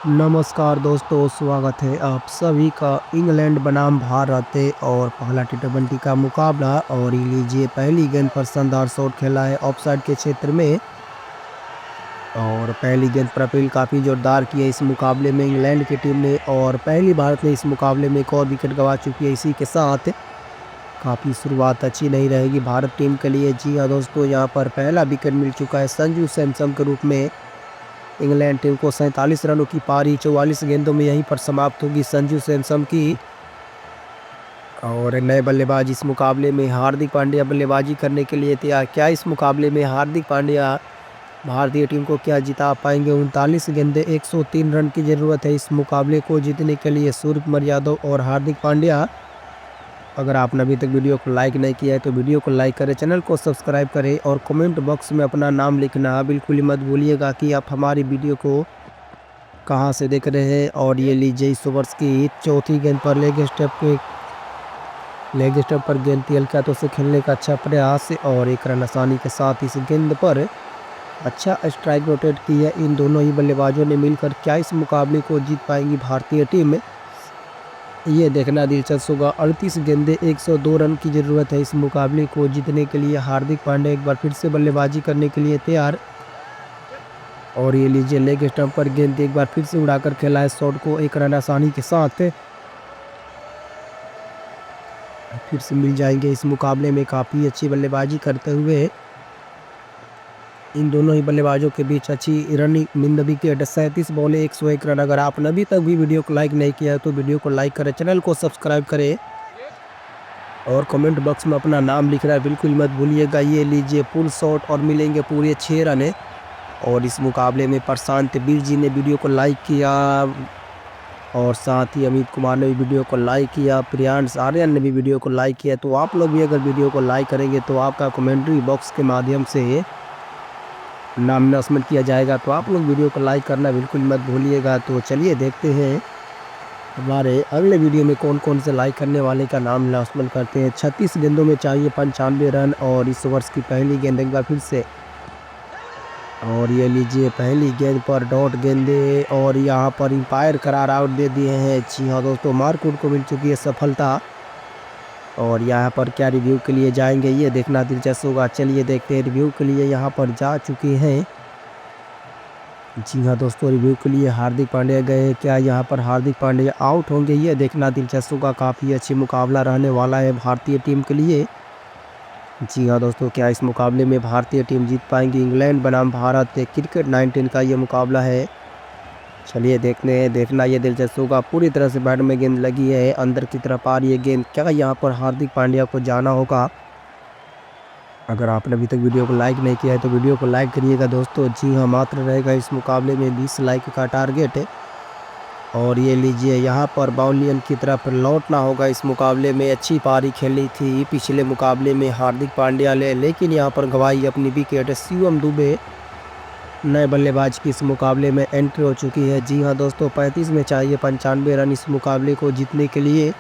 नमस्कार दोस्तों, स्वागत है आप सभी का इंग्लैंड बनाम भारत और पहला टी20 का मुकाबला। और ये लीजिए पहली गेंद पर शानदार शॉट खेला है ऑफसाइड के क्षेत्र में। और पहली गेंद पर अपील काफ़ी जोरदार की है इस मुकाबले में इंग्लैंड की टीम ने। और पहली भारत ने इस मुकाबले में एक और विकेट गंवा चुकी है। इसी के साथ काफ़ी शुरुआत अच्छी नहीं रहेगी भारत टीम के लिए। जी हाँ दोस्तों, यहाँ पर पहला विकेट मिल चुका है संजू सैमसन के रूप में। इंग्लैंड टीम को 47 रनों की पारी 44 गेंदों में यहीं पर समाप्त होगी संजू सैमसन की। और नए बल्लेबाज इस मुकाबले में हार्दिक पांड्या बल्लेबाजी करने के लिए तैयार। क्या इस मुकाबले में हार्दिक पांड्या भारतीय टीम को क्या जिता पाएंगे? 39 गेंदें 103 रन की ज़रूरत है इस मुकाबले को जीतने के लिए। सूर्यकुमार यादव और हार्दिक पांड्या। अगर आपने अभी तक वीडियो को लाइक नहीं किया है तो वीडियो को लाइक करें, चैनल को सब्सक्राइब करें और कमेंट बॉक्स में अपना नाम लिखना बिल्कुल ही मत भूलिएगा कि आप हमारी वीडियो को कहां से देख रहे हैं। और ये लीजिए इस ओवर की चौथी गेंद पर लेग स्टेप पर गेंद थी हल्का तो से खेलने का अच्छा प्रयास और एक रन आसानी के साथ इस गेंद पर अच्छा स्ट्राइक रोटेट की है इन दोनों ही बल्लेबाजों ने मिलकर। क्या इस मुकाबले को जीत पाएंगी भारतीय टीम? ये देखना दिलचस्प होगा। 38 गेंदें 102 रन की ज़रूरत है इस मुकाबले को जीतने के लिए। हार्दिक पांड्या एक बार फिर से बल्लेबाजी करने के लिए तैयार। और ये लीजिए लेग स्टंप पर गेंद एक बार फिर से उड़ाकर खेला है शॉट को, एक रन आसानी के साथ फिर से मिल जाएंगे इस मुकाबले में। काफ़ी अच्छी बल्लेबाजी करते हुए इन दोनों ही बल्लेबाजों के बीच अच्छी रनिंग मिल विकेट। 37 बॉले 101 रन। अगर आपने अभी तक भी वीडियो को लाइक नहीं किया है तो वीडियो को लाइक करें, चैनल को सब्सक्राइब करें और कमेंट बॉक्स में अपना नाम लिखना बिल्कुल मत भूलिएगा। ये लीजिए पुल शॉट और मिलेंगे पूरे 6 रन। और इस मुकाबले में प्रशांत वीर जी ने वीडियो को लाइक किया और साथ ही अमित कुमार ने भी वीडियो को लाइक किया, प्रियांश आर्यन ने भी वीडियो को लाइक किया। तो आप लोग भी अगर वीडियो को लाइक करेंगे तो आपका कमेंट्री बॉक्स के माध्यम से नामिनेशन किया जाएगा। तो आप लोग वीडियो को लाइक करना बिल्कुल मत भूलिएगा। तो चलिए देखते हैं हमारे अगले वीडियो में कौन कौन से लाइक करने वाले का नाम अनाउंसमेंट करते हैं। 36 गेंदों में चाहिए 95 रन। और इस ओवर की पहली गेंद एक बार फिर से। और ये लीजिए पहली गेंद पर डॉट गेंदे और यहाँ पर अंपायर करार आउट दे दिए हैं। जी हाँ दोस्तों, मार्कवुड को मिल चुकी है सफलता। और यहाँ पर क्या रिव्यू के लिए जाएंगे ये देखना दिलचस्प होगा। चलिए देखते हैं रिव्यू के लिए यहाँ पर जा चुके हैं। जी हाँ दोस्तों, रिव्यू के लिए हार्दिक पांड्या गए। क्या यहाँ पर हार्दिक पांड्या आउट होंगे ये देखना दिलचस्प होगा। काफ़ी अच्छी मुकाबला रहने वाला है भारतीय टीम के लिए। जी हाँ दोस्तों, क्या इस मुकाबले में भारतीय टीम जीत पाएंगी? इंग्लैंड बनाम भारत क्रिकेट 19 का ये मुकाबला है। चलिए देखना ये दिलचस्प होगा। पूरी तरह से बैट में गेंद लगी है, अंदर की तरफ आ रही है गेंद। क्या यहाँ पर हार्दिक पांड्या को जाना होगा? अगर आपने अभी तक वीडियो को लाइक नहीं किया है तो वीडियो को लाइक करिएगा दोस्तों। जी हाँ, मात्र रहेगा इस मुकाबले में 20 लाइक का टारगेट है। और ये लीजिए यहाँ पर बाउलियन की तरफ लौटना होगा इस मुकाबले में। अच्छी पारी खेली थी पिछले मुकाबले में हार्दिक पांड्या ने, लेकिन यहाँ पर गंवाई अपनी विकेट। शिवम दुबे नए बल्लेबाज की इस मुकाबले में एंट्री हो चुकी है। जी हाँ दोस्तों, 35 में चाहिए 95 रन इस मुकाबले को जीतने के लिए।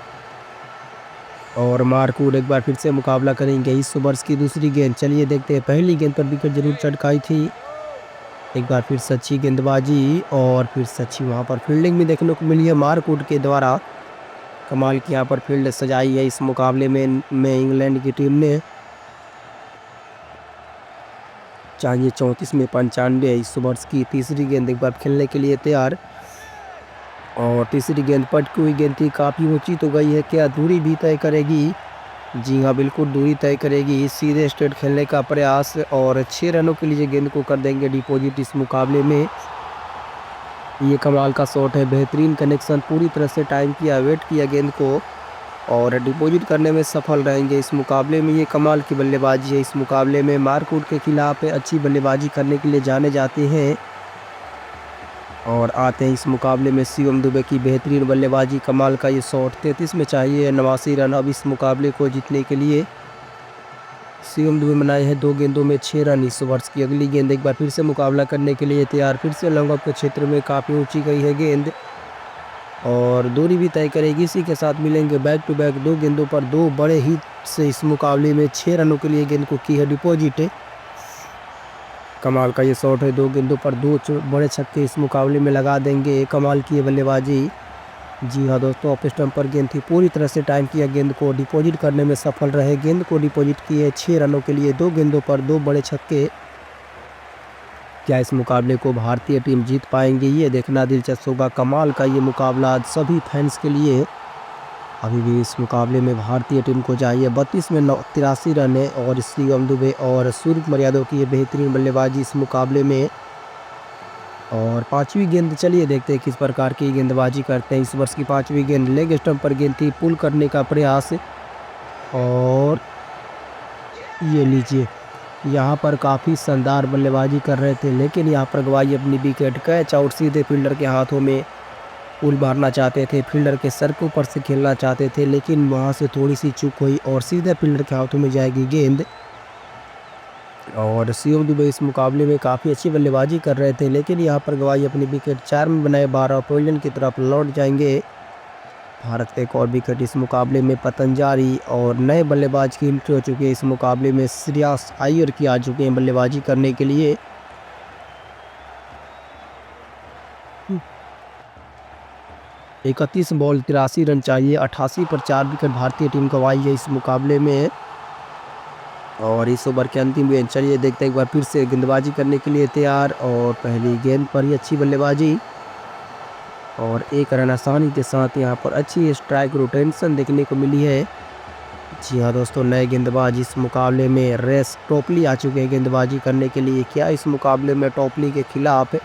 और मार्कवुड एक बार फिर से मुकाबला करेंगे इस ओवर की दूसरी गेंद। चलिए देखते हैं, पहली गेंद पर विकेट जरूर चटकाई थी। एक बार फिर से अच्छी गेंदबाजी और फिर से अच्छी वहाँ पर फील्डिंग भी देखने को मिली है मार्कवुड के द्वारा। कमाल की यहाँ पर फील्ड सजाई है इस मुकाबले में इंग्लैंड की टीम ने। चाहिए 34 में 95 इस ओवर की तीसरी गेंद एक बार खेलने के लिए तैयार। और तीसरी गेंद पटकी हुई गेंद थी, काफ़ी ऊंची तो गई है। क्या दूरी भी तय करेगी? जी हाँ, बिल्कुल दूरी तय करेगी। सीधे स्ट्रेट खेलने का प्रयास और 6 रनों के लिए गेंद को कर देंगे डिपॉजिट इस मुकाबले में। ये कमाल का शॉट है, बेहतरीन कनेक्शन, पूरी तरह से टाइम किया, वेट किया गेंद को और डिपॉजिट करने में सफल रहेंगे इस मुकाबले में। ये कमाल की बल्लेबाजी है इस मुकाबले में। मार्कवुड के खिलाफ अच्छी बल्लेबाजी करने के लिए जाने जाते हैं। और आते हैं इस मुकाबले में शिवम दुबे की बेहतरीन बल्लेबाजी, कमाल का ये शॉट। 33 में चाहिए 89 रन अब इस मुकाबले को जीतने के लिए। शिवम दुबे बनाए हैं 2 गेंदों में 6 रन इस ओवर की। अगली गेंद एक बार फिर से मुकाबला करने के लिए तैयार। फिर से लॉन्ग ऑफ के क्षेत्र में काफ़ी ऊंची गई है गेंद और दूरी भी तय करेगी। इसी के साथ मिलेंगे बैक टू बैक 2 गेंदों पर 2 बड़े हिट से इस मुकाबले में 6 रनों के लिए गेंद को की है डिपॉजिट। कमाल का ये शॉट है, 2 गेंदों पर 2 बड़े छक्के इस मुकाबले में लगा देंगे। कमाल की ये बल्लेबाजी। जी हाँ दोस्तों, ऑफ स्टंप पर गेंद थी, पूरी तरह से टाइम किया, गेंद को डिपॉजिट करने में सफल रहे। गेंद को डिपॉजिट किए 6 रनों के लिए, 2 गेंदों पर 2 बड़े छक्के। क्या इस मुकाबले को भारतीय टीम जीत पाएंगे, ये देखना दिलचस्प होगा। कमाल का ये मुकाबला आज सभी फैंस के लिए। अभी भी इस मुकाबले में भारतीय टीम को चाहिए 32 में 83 रन है और शिवम दुबे और सूर्यकुमार यादव की ये बेहतरीन बल्लेबाजी इस मुकाबले में। और 5वीं गेंद, चलिए देखते हैं किस प्रकार की गेंदबाजी करते हैं। इस वर्ष की 5वीं गेंद लेग स्टंप पर गेंद थी, पुल करने का प्रयास। और ये लीजिए, यहाँ पर काफ़ी शानदार बल्लेबाजी कर रहे थे, लेकिन यहाँ पर गवाई अपनी विकेट। कैच आउट, सीधे फील्डर के हाथों में। पुल मारना चाहते थे, फील्डर के सर के ऊपर से खेलना चाहते थे, लेकिन वहाँ से थोड़ी सी चूक हुई और सीधे फील्डर के हाथों में जाएगी गेंद। और शिवम दुबे इस मुकाबले में काफ़ी अच्छी बल्लेबाजी कर रहे थे, लेकिन यहाँ पर गवाई अपनी विकेट। 4 में बनाए 12 पवेलियन की तरफ लौट जाएंगे। भारत का एक और विकेट इस मुकाबले में पतंजलि और नए बल्लेबाज की एंट्री हो चुकी है इस मुकाबले में। श्रेयस अय्यर की आ चुके हैं बल्लेबाजी करने के लिए। 31 बॉल 83 रन चाहिए, 88 पर 4 विकेट भारतीय टीम गंवाई है इस मुकाबले में। और इस ओवर के अंतिम गेंद, चलिए देखते हैं एक बार फिर से गेंदबाजी करने के लिए तैयार। और पहली गेंद पर ही अच्छी बल्लेबाजी और 1 रन आसानी के साथ यहाँ पर अच्छी स्ट्राइक रोटेशन देखने को मिली है। जी हाँ दोस्तों, नए गेंदबाज इस मुकाबले में रेस टोपली आ चुके हैं गेंदबाजी करने के लिए। क्या इस मुकाबले में टोपली के खिलाफ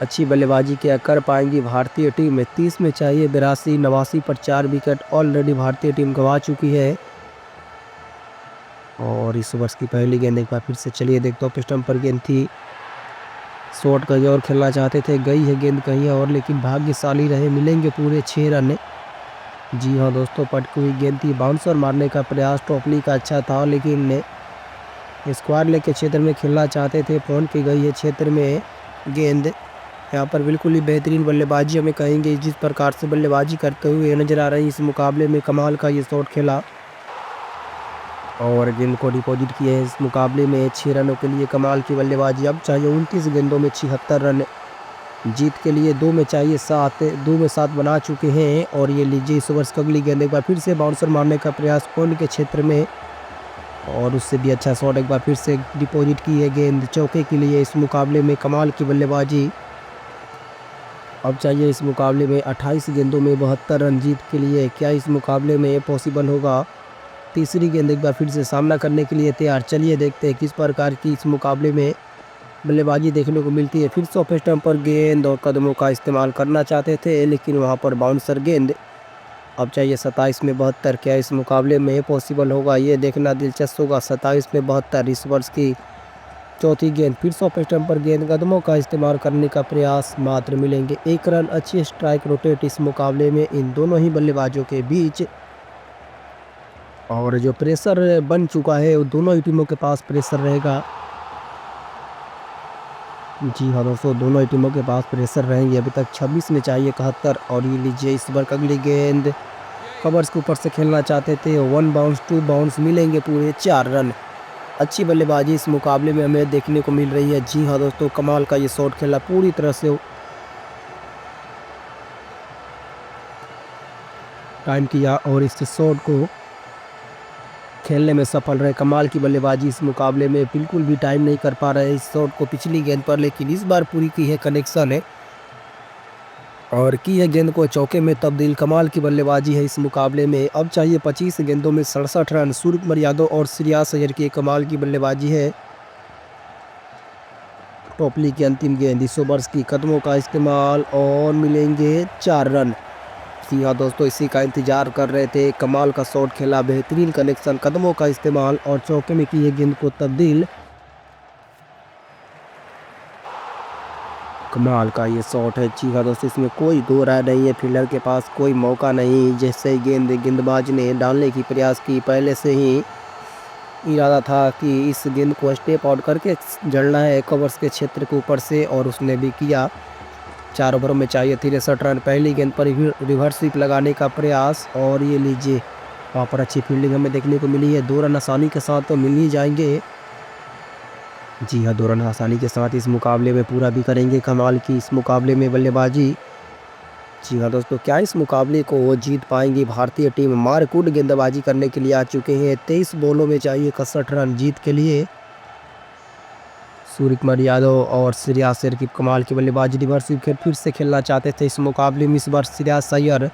अच्छी बल्लेबाजी क्या कर पाएंगी भारतीय टीम? 30 में चाहिए 82, 89 पर 4 विकेट ऑलरेडी भारतीय टीम गंवा चुकी है। और इस ओवर की पहली गेंद एक बार फिर से, चलिए देखते हो, स्टंप पर गेंद थी, शॉट कहीं और खेलना चाहते थे, गई है गेंद कहीं और, लेकिन भाग्यशाली रहे, मिलेंगे पूरे 6 रन। जी हाँ दोस्तों, पटकी हुई गेंद थी, बाउंसर मारने का प्रयास टोपली का अच्छा था, लेकिन स्क्वायर लेग के क्षेत्र में खेलना चाहते थे, फ्रंट की गई है क्षेत्र में गेंद। यहाँ पर बिल्कुल ही बेहतरीन बल्लेबाजी हमें कहेंगे, जिस प्रकार से बल्लेबाजी करते हुए नजर आ रही है इस मुकाबले में। कमाल का ये शॉट खेला और गेंद को डिपॉजिट किए हैं इस मुकाबले में 6 रनों के लिए। कमाल की बल्लेबाजी। अब चाहिए 29 गेंदों में 76 रन जीत के लिए, 2 में चाहिए 7, 2 में 7 बना चुके हैं। और ये लीजिए इस ओवर की अगली गेंद, एक बार फिर से बाउंसर मारने का प्रयास पॉइंट के क्षेत्र में और उससे भी अच्छा शॉट, एक बार फिर से डिपॉजिट की है गेंद चौके के लिए इस मुकाबले में। कमाल की बल्लेबाजी। अब चाहिए इस मुकाबले में 28 गेंदों में 72 रन जीत के लिए। क्या इस मुकाबले में ये पॉसिबल होगा? तीसरी गेंद एक बार फिर से सामना करने के लिए तैयार। चलिए देखते हैं किस प्रकार की इस मुकाबले में बल्लेबाजी देखने को मिलती है। फिर से ऑफ स्टंप पर गेंद और कदमों का इस्तेमाल करना चाहते थे, लेकिन वहां पर बाउंसर गेंद। अब चाहिए 27 में 72। क्या इस मुकाबले में पॉसिबल होगा, ये देखना दिलचस्प होगा। 27 में 72 इस वर्ष की चौथी गेंद, फिर से ऑफ स्टंप पर गेंद, कदमों का इस्तेमाल करने का प्रयास, मात्र मिलेंगे 1 रन। अच्छी स्ट्राइक रोटेट इस मुकाबले में इन दोनों ही बल्लेबाजों के बीच। और जो प्रेशर बन चुका है वो दोनों ही टीमों के पास प्रेशर रहेगा। जी हाँ दोस्तों, दोनों ही टीमों के पास प्रेशर रहेंगे। अभी तक 26 में चाहिए 71। और ये लीजिए इस बार अगली गेंद, कवर्स के ऊपर से खेलना चाहते थे, 1 बाउंस 2 बाउंस, मिलेंगे पूरे 4 रन। अच्छी बल्लेबाजी इस मुकाबले में हमें देखने को मिल रही है। जी हाँ दोस्तों, कमाल का ये शॉट खेला, पूरी तरह से टाइम किया और इस शॉट को खेलने में सफल रहे। कमाल की बल्लेबाजी इस मुकाबले में, बिल्कुल भी टाइम नहीं कर पा रहे इस शॉट को पिछली गेंद पर, लेकिन इस बार पूरी की है कनेक्शन है और की है गेंद को चौके में तब्दील। कमाल की बल्लेबाजी है इस मुकाबले में। अब चाहिए 25 गेंदों में 67 रन। सूर्यकुमार यादव और श्रेयस अय्यर की कमाल की बल्लेबाजी है। टोपली की अंतिम गेंद, इस ओवर्स की, कदमों का इस्तेमाल और मिलेंगे 4 रन। जी हाँ दोस्तों, इसी का इंतजार कर रहे थे। कमाल का शॉट खेला, बेहतरीन कनेक्शन, कदमों का इस्तेमाल और चौके में की है गेंद को तब्दील। कमाल का ये शॉट है। जी हाँ दोस्तों, इसमें कोई दो राय नहीं है, फील्डर के पास कोई मौका नहीं। जैसे ही गेंदबाज ने डालने की प्रयास की, पहले से ही इरादा था कि इस गेंद को स्टेप आउट करके जड़ना है कवर्स के क्षेत्र के ऊपर से, और उसने भी किया। 4 ओवरों में चाहिए 63 रन। पहली गेंद पर रिवर्स स्वीप लगाने का प्रयास और ये लीजिए वहाँ पर अच्छी फील्डिंग हमें देखने को मिली है। 2 रन आसानी के साथ तो मिल ही जाएंगे। जी हाँ, 2 रन आसानी के साथ इस मुकाबले में पूरा भी करेंगे। कमाल की इस मुकाबले में बल्लेबाजी। जी हाँ दोस्तों, क्या इस मुकाबले को जीत पाएंगी भारतीय टीम? मारकूट गेंदबाजी करने के लिए आ चुके हैं। 23 बॉलों में चाहिए 61 रन जीत के लिए। सूर्यकुमार यादव और श्रेयस अय्यर की कमाल की बल्लेबाजी। रिवर्स विकेट फिर से खेलना चाहते थे इस मुकाबले में इस बार श्रेयस अय्यर,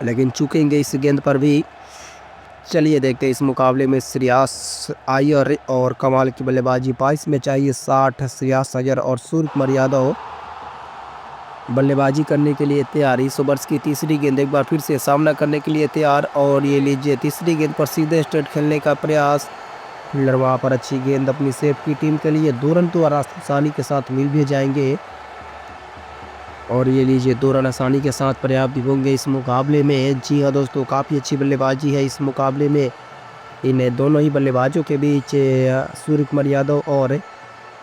लेकिन चूकेंगे इस गेंद पर भी। चलिए देखते हैं इस मुकाबले में श्रेयस अय्यर और कमाल की बल्लेबाजी। 22 में चाहिए 60। श्रेयस अय्यर और सूर्यकुमार यादव बल्लेबाजी करने के लिए तैयार। इस ओवर्स की तीसरी गेंद एक बार फिर से सामना करने के लिए तैयार। और ये लीजिए तीसरी गेंद पर सीधे स्ट्रेट खेलने का प्रयास। फील्डर वहाँ पर अच्छी गेंद अपनी सेफ की टीम के लिए। 2 रन तो आसानी के साथ मिल भी जाएंगे। और ये लीजिए 2 रन आसानी के साथ पर्याप्त होंगे इस मुकाबले में। जी हाँ दोस्तों, काफ़ी अच्छी बल्लेबाजी है इस मुकाबले में। इन दोनों ही बल्लेबाजों के बीच सूर्यकुमार यादव और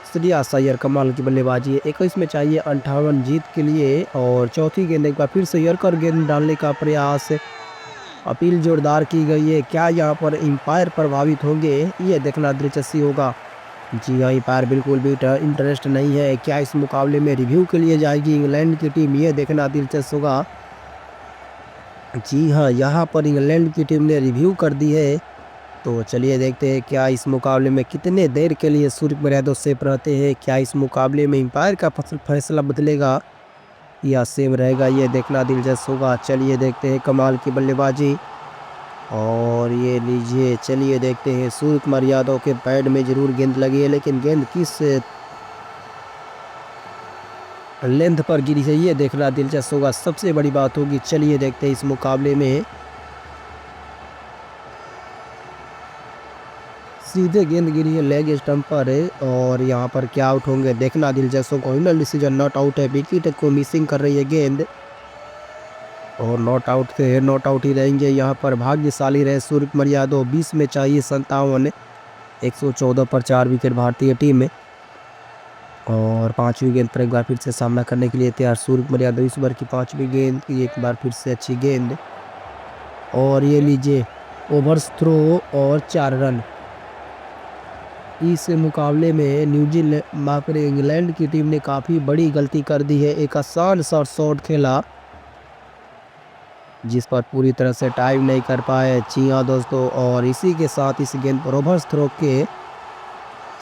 श्रेयस अय्यर कमाल की बल्लेबाजी है। 21 में चाहिए 58 जीत के लिए। और चौथी गेंद एक बार फिर से यॉर्कर गेंद डालने का प्रयास। अपील जोरदार की गई है। क्या यहाँ पर एम्पायर प्रभावित होंगे? ये देखना दिलचस्पी होगा। जी हाँ, एम्पायर बिल्कुल भी इंटरेस्ट नहीं है। क्या इस मुकाबले में रिव्यू के लिए जाएगी इंग्लैंड की टीम? ये देखना दिलचस्प होगा। जी हाँ, यहाँ पर इंग्लैंड की टीम ने रिव्यू कर दी है। तो चलिए देखते हैं क्या इस मुकाबले में कितने देर के लिए सूर्यकुमार यादव सेफ रहते हैं। क्या इस मुकाबले में एम्पायर का फैसला बदलेगा या सेम रहेगा? ये देखना दिलचस्प होगा। चलिए देखते हैं कमाल की बल्लेबाजी। और ये लीजिए, चलिए देखते हैं सूर्यकुमार यादव के पैड में ज़रूर गेंद लगी है, लेकिन गेंद किस लेंथ पर गिरी है ये देखना दिलचस्प होगा। सबसे बड़ी बात होगी। चलिए देखते हैं इस मुकाबले में। सीधे गेंद गिरी है लेग स्टंप पर। और यहाँ पर क्या आउट होंगे देखना दिलचस्प होगा। फाइनल डिसीजन नॉट आउट है। विकेट को मिसिंग कर रही है गेंद और नॉट आउट थे, नॉट आउट ही रहेंगे। यहाँ पर भाग्यशाली रहे सूर्यकुमार यादव। 20 में चाहिए 57। 114 पर 4 विकेट भारतीय टीम में। और 5वीं गेंद पर एक बार फिर से सामना करने के लिए तैयार सूर्यकुमार यादव। इस बार की 5वीं गेंद की एक बार फिर से अच्छी गेंद। और ये लीजिए ओवर्स थ्रो और 4 रन। इस मुकाबले में न्यूजीलैंड इंग्लैंड की टीम ने काफ़ी बड़ी गलती कर दी है। एक आसान सा शॉट खेला जिस पर पूरी तरह से टाइम नहीं कर पाए। जी हाँ दोस्तों, और इसी के साथ इस गेंद पर ओवर्स थ्रो के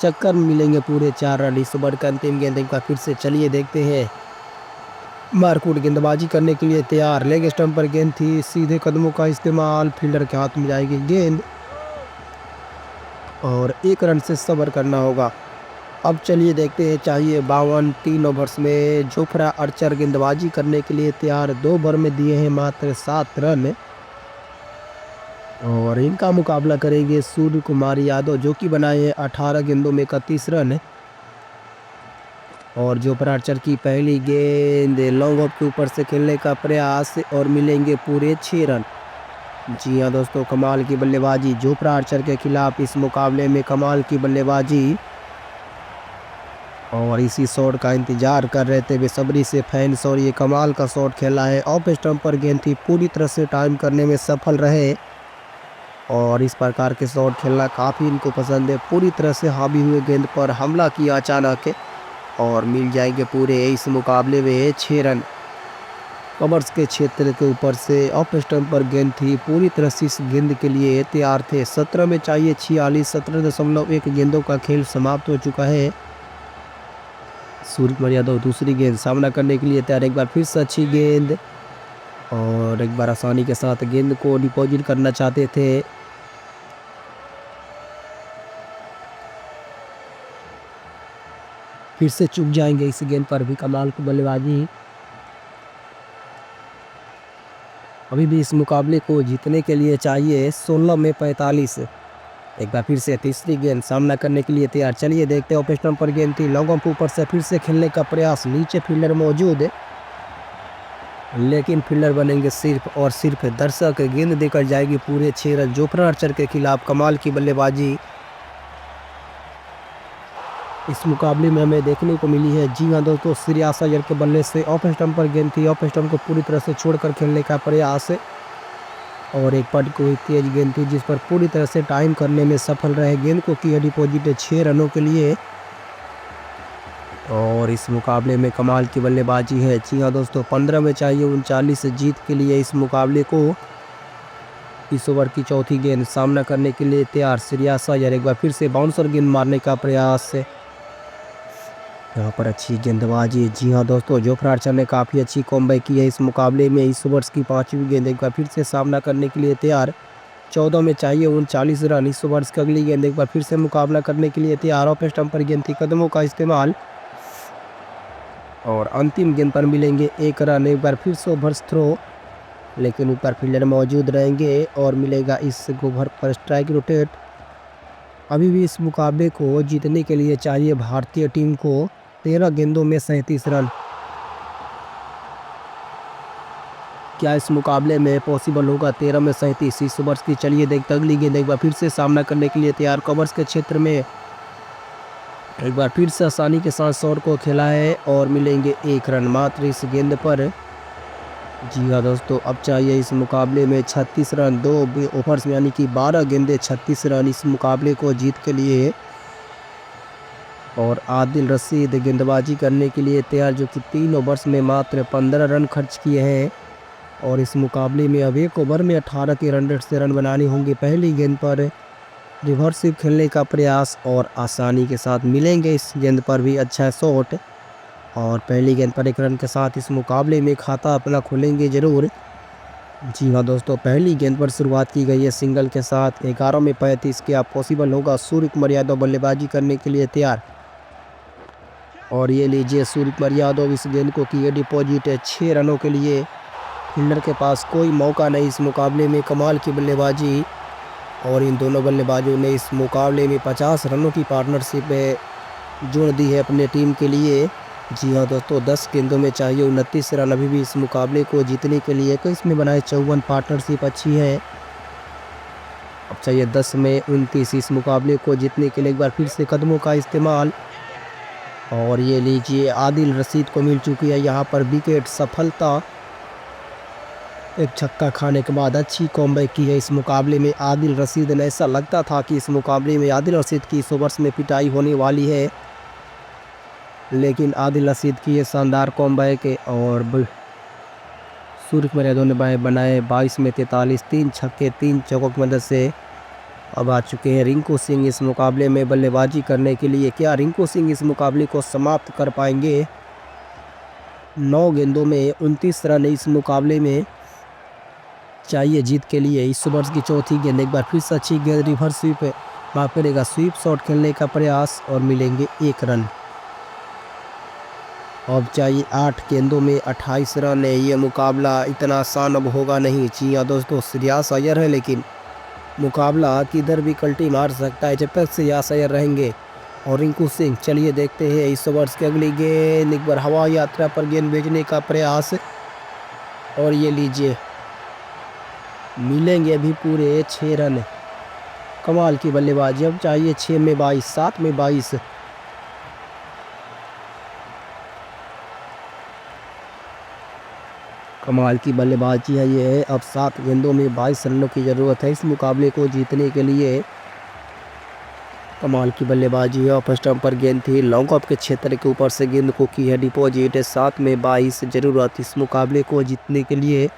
चक्कर में मिलेंगे पूरे 4 रन। इस ओवर का अंतिम गेंद एक बार फिर से चलिए देखते हैं। मारकूट गेंदबाजी करने के लिए तैयार। लेग स्टंप पर गेंद थी। सीधे कदमों का इस्तेमाल। फील्डर के हाथ में जाएगी गेंद और 1 रन से सबर करना होगा। अब चलिए देखते हैं चाहिए 52। 3 ओवर्स में जोफ्रा आर्चर गेंदबाजी करने के लिए तैयार। 2 ओवर में दिए हैं मात्र 7 रन। और इनका मुकाबला करेंगे सूर्यकुमार यादव जो कि बनाए हैं 18 गेंदों में 31 रन। और जोफ्रा आर्चर की पहली गेंद लॉन्ग ऑफ के ऊपर से खेलने का प्रयास और मिलेंगे पूरे 6 रन। जी हाँ दोस्तों, कमाल की बल्लेबाजी जोफ्रा आर्चर के खिलाफ इस मुकाबले में। कमाल की बल्लेबाजी और इसी शॉट का इंतजार कर रहे थे बेसब्री से फैंस। और ये कमाल का शॉट खेला है। ऑफ स्टंप पर गेंद थी। पूरी तरह से टाइम करने में सफल रहे। और इस प्रकार के शॉट खेलना काफ़ी इनको पसंद है। पूरी तरह से हावी हुए गेंद पर हमला किया अचानक और मिल जाएंगे पूरे इस मुकाबले में 6 रन। कवर्स के क्षेत्र के ऊपर से ऑफ स्टंप पर गेंद थी। पूरी तरह से इस गेंद के लिए तैयार थे। 17 में चाहिए 46। 17.1 गेंदों का खेल समाप्त हो चुका है। सूर्यकुमार यादव दूसरी गेंद सामना करने के लिए तैयार। एक बार फिर से अच्छी गेंद और एक बार आसानी के साथ गेंद को डिपॉजिट करना चाहते थे। फिर से चूक जाएंगे इस गेंद पर भी। कमाल की बल्लेबाजी। अभी भी इस मुकाबले को जीतने के लिए चाहिए 16 में 45। एक बार फिर से तीसरी गेंद सामना करने के लिए तैयार। चलिए देखते हैं। ऑफ स्टंप पर गेंद थी। लॉन्ग ऑफ ऊपर से फिर से खेलने का प्रयास। नीचे फील्डर मौजूद है लेकिन फील्डर बनेंगे सिर्फ और सिर्फ दर्शक। गेंद देकर जाएगी पूरे 6 रन जोफ्रा आर्चर के खिलाफ। कमाल की बल्लेबाजी इस मुकाबले में हमें देखने को मिली है। जी हाँ दोस्तों, श्रेयस अय्यर के बल्ले से ऑफ स्टंप पर गेंद थी। ऑफ स्टंप को पूरी तरह से छोड़कर खेलने का प्रयास और एक पट को तेज गेंद थी जिस पर पूरी तरह से टाइम करने में सफल रहे। गेंद को किया डिपॉजिट 6 रनों के लिए। और इस मुकाबले में कमाल की बल्लेबाजी है। जी हाँ दोस्तों, 15 में चाहिए 39 जीत के लिए इस मुकाबले को। इस ओवर की चौथी गेंद सामना करने के लिए तैयार श्रेयस अय्यर। एक बार फिर से बाउंसर गेंद मारने का प्रयास, यहाँ पर अच्छी गेंदबाजी। जी हाँ दोस्तों, जोफ्रा आर्चर ने काफ़ी अच्छी कॉमबैक की है इस मुकाबले में। इस ओवर्स की 5वीं गेंद एक बार फिर से सामना करने के लिए तैयार। 14 में चाहिए 39 रन। इस ओवर्स की अगली गेंद एक बार फिर से मुकाबला करने के लिए तैयार। ऑफ स्टंप पर गेंद थी, कदमों का इस्तेमाल और अंतिम गेंद पर मिलेंगे 1 रन। एक बार फिर से ओवर्स थ्रो, लेकिन ऊपर फील्डर मौजूद रहेंगे और मिलेगा इस ओवर पर स्ट्राइक रोटेट। अभी भी इस मुकाबले को जीतने के लिए चाहिए भारतीय टीम को 13 गेंदों में 37 रन। क्या इस मुकाबले में पॉसिबल होगा 13 में 37? इस ओवर्स की चलिए देखते अगली गेंद एक बार फिर से सामना करने के लिए तैयार। कवर्स के क्षेत्र में एक बार फिर से आसानी के साथ शॉट को खेला है और मिलेंगे 1 रन मात्र इस गेंद पर। जी हाँ दोस्तों, अब चाहिए इस मुकाबले में 36 रन। 2 ओवर्स में यानी कि 12 गेंदे 36 रन इस मुकाबले को जीत के लिए। और आदिल रशीद गेंदबाजी करने के लिए तैयार, जो कि 3 ओवर्स में मात्र 15 रन खर्च किए हैं। और इस मुकाबले में अब 1 ओवर में 18 के रन रेट से रन बनाने होंगे। पहली गेंद पर रिवर्स स्वीप खेलने का प्रयास और आसानी के साथ मिलेंगे इस गेंद पर भी अच्छा शॉट। और पहली गेंद पर 1 रन के साथ इस मुकाबले में खाता अपना खोलेंगे ज़रूर। जी हाँ दोस्तों, पहली गेंद पर शुरुआत की गई है सिंगल के साथ। 11 में 35 क्या पॉसिबल होगा? सूर्यकुमार यादव बल्लेबाजी करने के लिए तैयार। और ये लीजिए सूर्यकुमार यादव इस गेंद को किए डिपॉजिट 6 रनों के लिए। फील्डर के पास कोई मौका नहीं इस मुकाबले में। कमाल की बल्लेबाजी। और इन दोनों बल्लेबाजों ने इस मुकाबले में 50 रनों की पार्टनरशिप जोड़ दी है अपने टीम के लिए। जी हाँ दोस्तों, 10 गेंदों में चाहिए 29 रन अभी भी इस मुकाबले को जीतने के लिए। तो इसमें बनाए 54 पार्टनरशिप अच्छी है। अब चाहिए 10 में 29 इस मुकाबले को जीतने के लिए। एक बार फिर से कदमों का इस्तेमाल और ये लीजिए आदिल रशीद को मिल चुकी है यहाँ पर विकेट। सफलता, एक छक्का खाने के बाद अच्छी कॉमबैक की है इस मुकाबले में आदिल रशीद ने। ऐसा लगता था कि इस मुकाबले में आदिल रशीद की इस ओवर्स में पिटाई होने वाली है, लेकिन आदिल रशीद की ये शानदार कॉमबैक। और सूर्यकुमार यादव ने बनाए 22 में 43, 3 छक्के 3 चौकों की मदद से। अब आ चुके हैं रिंकू सिंह इस मुकाबले में बल्लेबाजी करने के लिए। क्या रिंकू सिंह इस मुकाबले को समाप्त कर पाएंगे? 9 गेंदों में 29 रन इस मुकाबले में चाहिए जीत के लिए। इस ओवर्स की चौथी गेंद एक बार फिर से अच्छी गेंद रिवर्स स्वीप माफ करेगा स्वीप शॉट खेलने का प्रयास और मिलेंगे 1 रन। अब चाहिए 8 गेंदों में 28 रन है। ये मुकाबला इतना आसान अब होगा नहीं। जी हाँ दोस्तों, श्रेयस अय्यर है, लेकिन मुकाबला किधर भी कल्टी मार सकता है जब तक श्रेयस अय्यर रहेंगे और रिंकू सिंह। चलिए देखते हैं इस ओवर्स की अगली गेंद। एक बार हवा यात्रा पर गेंद भेजने का प्रयास और ये लीजिए मिलेंगे अभी पूरे 6 रन। कमाल की बल्लेबाजी। अब चाहिए 6 में 22, 7 में 22। कमाल की बल्लेबाजी है ये। अब 7 गेंदों में 22 रनों की ज़रूरत है इस मुकाबले को जीतने के लिए। कमाल की बल्लेबाजी है। ऑफ स्टंप पर गेंद थी, लॉन्ग ऑफ के क्षेत्र के ऊपर से गेंद को की है डिपॉजिट। 7 में 22 ज़रूरत इस मुकाबले को जीतने के लिए।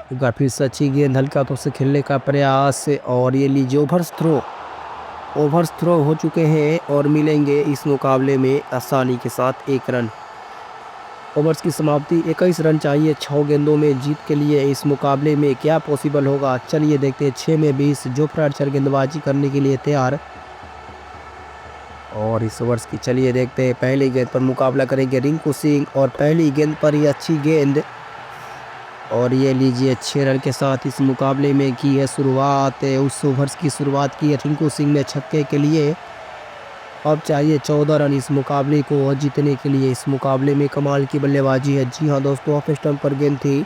एक बार फिर से अच्छी गेंद हल्का तो से खेलने का प्रयास और ये लीजिए ओवर्स थ्रो हो चुके हैं और मिलेंगे इस मुकाबले में आसानी के साथ 1 रन। ओवर्स की समाप्ति 21 रन चाहिए 6 गेंदों में जीत के लिए। इस मुकाबले में क्या पॉसिबल होगा? चलिए देखते हैं। 6 में 20 जोफ्रा आर्चर गेंदबाजी करने के लिए तैयार। और इस ओवर्स की चलिए देखते हैं। पहली गेंद पर मुकाबला करेंगे रिंकू सिंह और पहली गेंद पर ही अच्छी गेंद और ये लीजिए 6 रन के साथ इस मुकाबले में की है शुरुआत। उस ओवर्स की शुरुआत की है रिंकू सिंह ने छक्के के लिए। अब चाहिए 14 रन इस मुकाबले को जीतने के लिए। इस मुकाबले में कमाल की बल्लेबाजी है। जी हाँ दोस्तों, ऑफ स्टंप पर गेंद थी,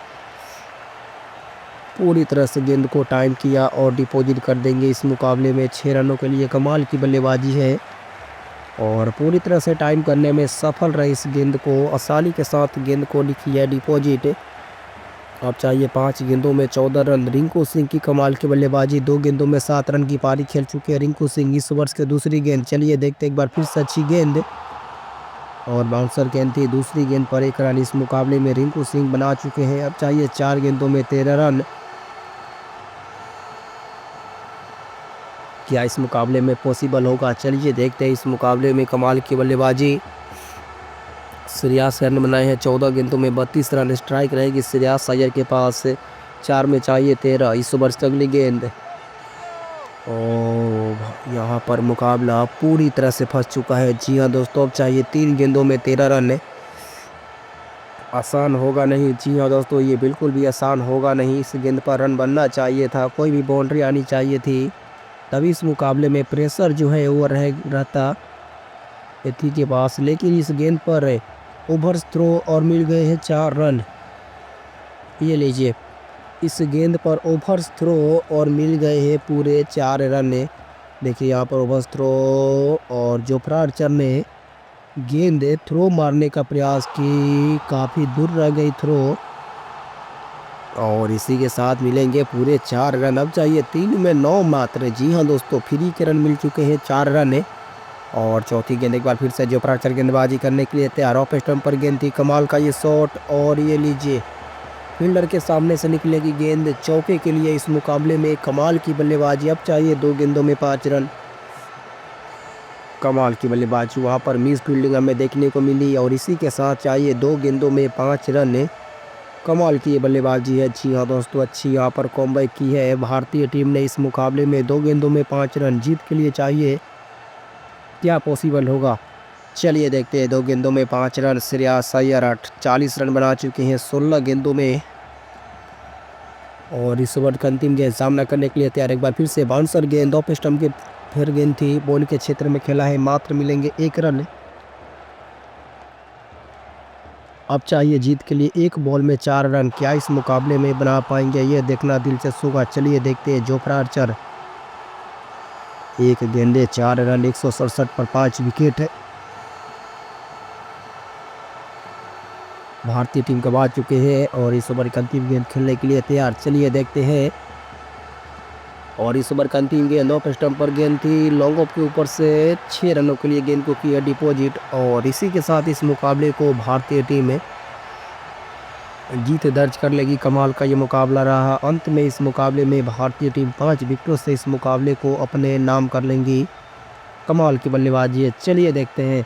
पूरी तरह से गेंद को टाइम किया और डिपॉजिट कर देंगे इस मुकाबले में 6 रनों के लिए। कमाल की बल्लेबाजी है और पूरी तरह से टाइम करने में सफल रहे। इस गेंद को आसानी के साथ गेंद को लिखी है डिपॉजिट। अब चाहिए 5 गेंदों में 14 रन। रिंकू सिंह की कमाल की बल्लेबाजी, 2 गेंदों में 7 रन की पारी खेल चुके हैं रिंकू सिंह इस ओवर के दूसरी गेंद। चलिए देखते एक बार फिर से अच्छी गेंद और बाउंसर गेंद थी। दूसरी गेंद पर 1 रन इस मुकाबले में रिंकू सिंह बना चुके हैं। अब चाहिए 4 गेंदों में 13 रन। क्या इस मुकाबले में पॉसिबल होगा? चलिए देखते हैं इस मुकाबले में कमाल की बल्लेबाजी। श्रेयस रन बनाए हैं 14 गेंदों में 32 रन। स्ट्राइक रहेगी श्रेयस अय्यर के पास। 4 में चाहिए 13 इस ओवर की अगली गेंद। और यहाँ पर मुकाबला पूरी तरह से फंस चुका है। जी हाँ दोस्तों, अब चाहिए 3 गेंदों में 13 रन। आसान होगा नहीं। जी हाँ दोस्तों, ये बिल्कुल भी आसान होगा नहीं। इस गेंद पर रन बनना चाहिए था, कोई भी बाउंड्री आनी चाहिए थी, तभी इस मुकाबले में प्रेशर जो है वो रहता एथी के पास। लेकिन इस गेंद पर ओवर थ्रो और मिल गए हैं 4 रन। ये लीजिए, इस गेंद पर ओवर थ्रो और मिल गए हैं पूरे 4 रन। देखिए यहाँ पर ओवर थ्रो और जोफ्रा आर्चर ने गेंद थ्रो मारने का प्रयास की, काफ़ी दूर रह गई थ्रो और इसी के साथ मिलेंगे पूरे 4 रन। अब चाहिए 3 में 9 मात्र। जी हाँ दोस्तों, फ्री के रन मिल चुके हैं 4 रन। और चौथी गेंद एक बार फिर से जोफ्रा आर्चर गेंदबाजी करने के लिए तैयार। ऑफ स्टंप पर गेंद थी, कमाल का ये शॉट और ये लीजिए फील्डर के सामने से निकलेगी गेंद चौके के लिए। इस मुकाबले में कमाल की बल्लेबाजी। अब चाहिए 2 गेंदों में 5 रन। कमाल की बल्लेबाजी वहाँ पर मिस फील्डिंग हमें देखने को मिली और इसी के साथ चाहिए 2 गेंदों में 5 रन। कमाल की ये बल्लेबाजी है। जी हाँ दोस्तों, अच्छी यहाँ पर कॉमबैक की है भारतीय टीम ने इस मुकाबले में। 2 गेंदों में 5 रन जीत के लिए चाहिए, क्या पॉसिबल होगा? चलिए देखते हैं। 2 गेंदों में 5 रन। श्रेयस अय्यर 40 रन बना चुके हैं 16 गेंदों में और इस ओवर का अंतिम गेंद सामना करने के लिए तैयार। एक बार फिर से बाउंसर गेंद, ऑफ स्टंप के फिर गेंद थी, बॉल के क्षेत्र में खेला है, मात्र मिलेंगे 1 रन। अब चाहिए जीत के लिए 1 बॉल में 4 रन। क्या इस मुकाबले में बना पाएंगे? ये देखना दिलचस्प होगा। चलिए देखते हैं। जोफ्रा आर्चर 1 गेंदे 4 रन, 167 पर 5 विकेट है। भारतीय टीम गंवा चुके हैं और इस ओवर का अंतिम गेंद खेलने के लिए तैयार। चलिए देखते हैं। और इस ओवर का अंतिम गेंद ऑफ स्टंप पर गेंद थी, लॉन्ग ऑफ के ऊपर से 6 रनों के लिए गेंद को किया डिपॉजिट और इसी के साथ इस मुकाबले को भारतीय टीम जीत दर्ज कर लेगी। कमाल का ये मुकाबला रहा। अंत में इस मुकाबले में भारतीय टीम 5 विकेटों से इस मुकाबले को अपने नाम कर लेंगी। कमाल की बल्लेबाजी है। चलिए देखते हैं।